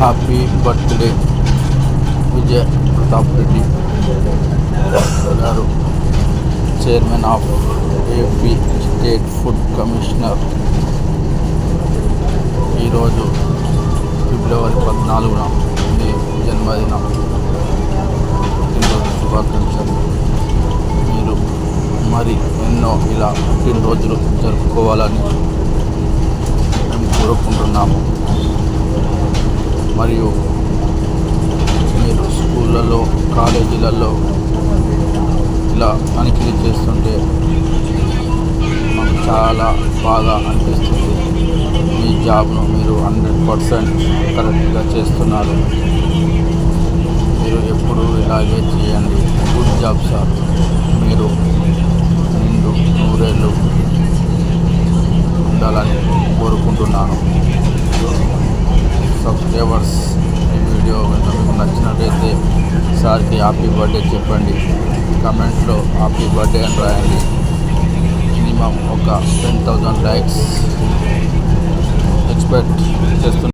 Happy birthday Vijay Pratap Reddy గారు, chairman of AP state food commissioner. ఈరోజు ఫిబ్రవరి 14న మీ జన్మదినం. పుట్టినరోజు శుభాకాంక్షలు. మీరు మరి ఎన్నో ఇలా పుట్టినరోజులు జరుపుకోవాలని మేము కోరుకుంటున్నాము. మరియు మీరు స్కూళ్ళలో, కాలేజీలలో ఇలా తనిఖీలు చేస్తుంటే మాకు చాలా బాగా అనిపిస్తుంది. మీ జాబ్ను మీరు 100% కరెక్ట్గా చేస్తున్నారు. మీరు ఎప్పుడు ఇలాగే చేయండి. Good job sir. మీరు నిండు నూరేళ్ళు ఉండాలని కోరుకుంటున్నాను. సబ్స్క్రైబర్స్, ఈ వీడియో కనుక మీకు నచ్చినట్లయితే సార్కి హ్యాపీ బర్త్డే చెప్పండి. కమెంట్లో హ్యాపీ బర్త్డే అని రాయండి. మినిమం ఒక 10,000 లైక్స్ ఎక్స్పెక్ట్ చేస్తున్నాను.